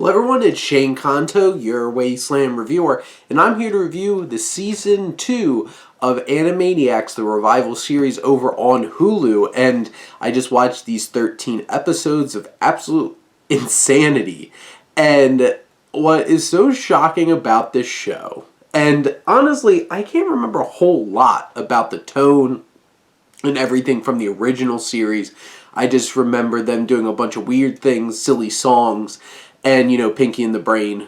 Hello everyone, it's Shane Kanto, your Wasteland reviewer, and I'm here to review the Season 2 of Animaniacs, the revival series over on Hulu, and I just watched these 13 episodes of absolute insanity. And what is so shocking about this show, and honestly, I can't remember a whole lot about the tone and everything from the original series. I just remember them doing a bunch of weird things, silly songs, and, you know, Pinky and the Brain,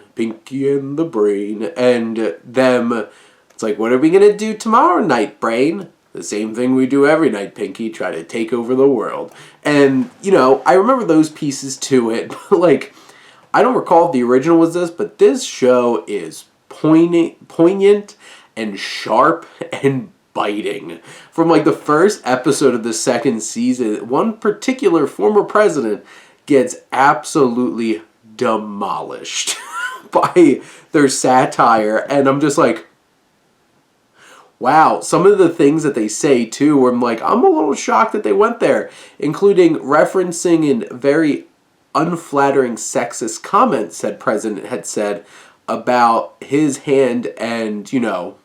and them, it's like, what are we going to do tomorrow night, Brain? The same thing we do every night, Pinky, try to take over the world. And, you know, I remember those pieces to it, but, like, I don't recall if the original was this, but this show is poignant and sharp and biting. From, like, the first episode of the second season, one particular former president gets absolutely demolished by their satire, and I'm just like, wow. Some of the things that they say too, where I'm like, I'm a little shocked that they went there, including referencing in very unflattering sexist comments that President had said about his hand and, you know,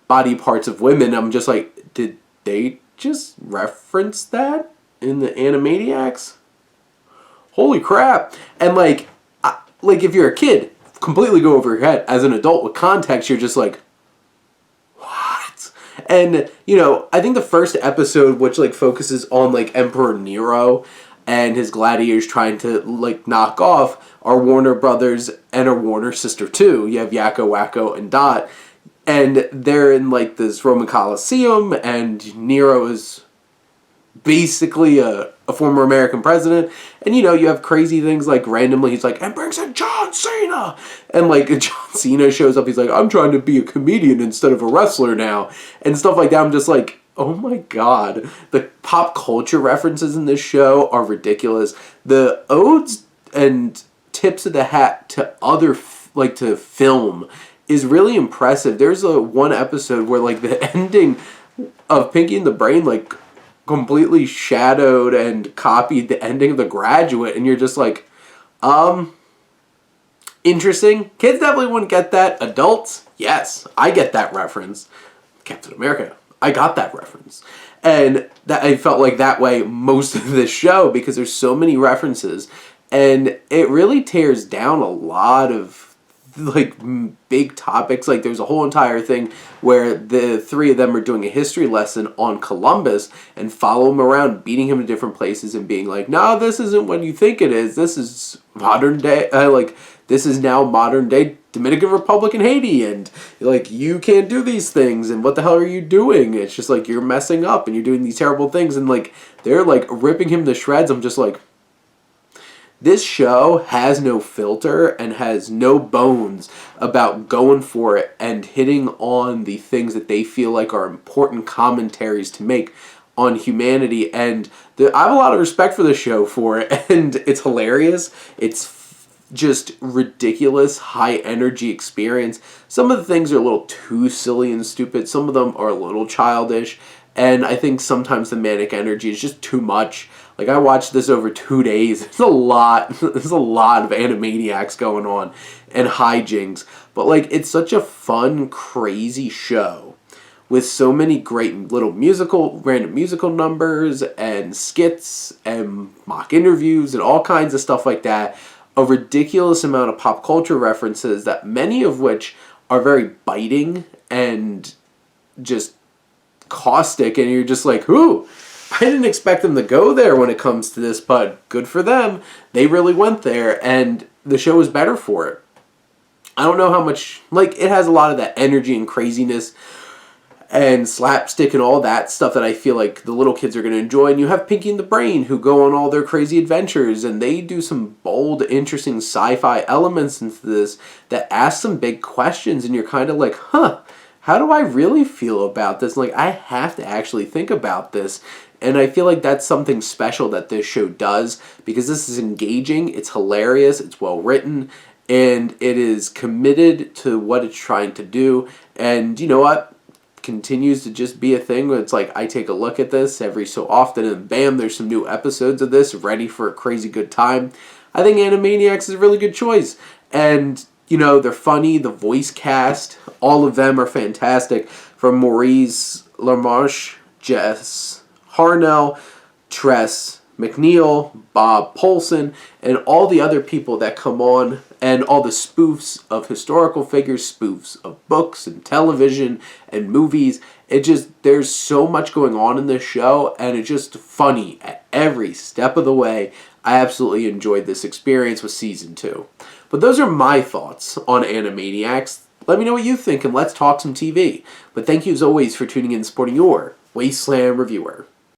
body parts of women. I'm just like, did they just reference that in the Animaniacs? Holy crap. And like if you're a kid, completely go over your head. As an adult with context, you're just like, what? And, you know, I think the first episode, which, like, focuses on, like, Emperor Nero and his gladiators trying to, like, knock off our Warner brothers and our Warner sister, too. You have Yakko, Wacko, and Dot. And they're in, like, this Roman Colosseum, and Nero is basically a former American president, and, you know, you have crazy things like randomly he's like, and brings in John Cena, and like John Cena shows up, he's like, I'm trying to be a comedian instead of a wrestler now, and stuff like that. I'm just like, oh my god, the pop culture references in this show are ridiculous. The odes and tips of the hat to other to film is really impressive. There's one episode where, like, the ending of Pinky and the Brain, like, completely shadowed and copied the ending of The Graduate, and you're just like, interesting. Kids definitely wouldn't get that. Adults, yes, I get that reference. Captain America, I got that reference. And that I felt like that way most of this show, because there's so many references, and it really tears down a lot of, like, big topics. Like, there's a whole entire thing where the three of them are doing a history lesson on Columbus and follow him around, beating him to different places and being like, no, this isn't what you think it is. This is modern day, this is now modern day Dominican Republic and Haiti, and, like, you can't do these things, and what the hell are you doing? It's just like, you're messing up and you're doing these terrible things, and, like, they're, like, ripping him to shreds. I'm just like, this show has no filter and has no bones about going for it and hitting on the things that they feel like are important commentaries to make on humanity. And I have a lot of respect for this show for it, and it's hilarious. It's just ridiculous, high energy experience. Some of the things are a little too silly and stupid. Some of them are a little childish. And I think sometimes the manic energy is just too much. Like, I watched this over 2 days. There's a lot of Animaniacs going on and hijinks. But, like, it's such a fun, crazy show with so many great little random musical numbers and skits and mock interviews and all kinds of stuff like that. A ridiculous amount of pop culture references, that many of which are very biting and just caustic, and you're just like, ooh, I didn't expect them to go there when it comes to this, but good for them. They really went there, and the show is better for it. I don't know how much, like, it has a lot of that energy and craziness and slapstick and all that stuff that I feel like the little kids are going to enjoy. And you have Pinky and the Brain, who go on all their crazy adventures, and they do some bold, interesting sci-fi elements into this that ask some big questions, and you're kind of like, huh, how do I really feel about this? Like, I have to actually think about this. And I feel like that's something special that this show does, because this is engaging, it's hilarious, it's well written, and it is committed to what it's trying to do. And you know what? Continues to just be a thing where it's like, I take a look at this every so often, and bam, there's some new episodes of this ready for a crazy good time. I think Animaniacs is a really good choice. And, you know, they're funny, the voice cast, all of them are fantastic. From Maurice, LaMarche, Jess, Harnell, Tress, MacNeille, Bob Paulsen, and all the other people that come on, and all the spoofs of historical figures, spoofs of books and television and movies. There's so much going on in this show, and it's just funny at every step of the way. I absolutely enjoyed this experience with Season 2. But those are my thoughts on Animaniacs. Let me know what you think, and let's talk some TV. But thank you as always for tuning in and supporting your Wasteland reviewer.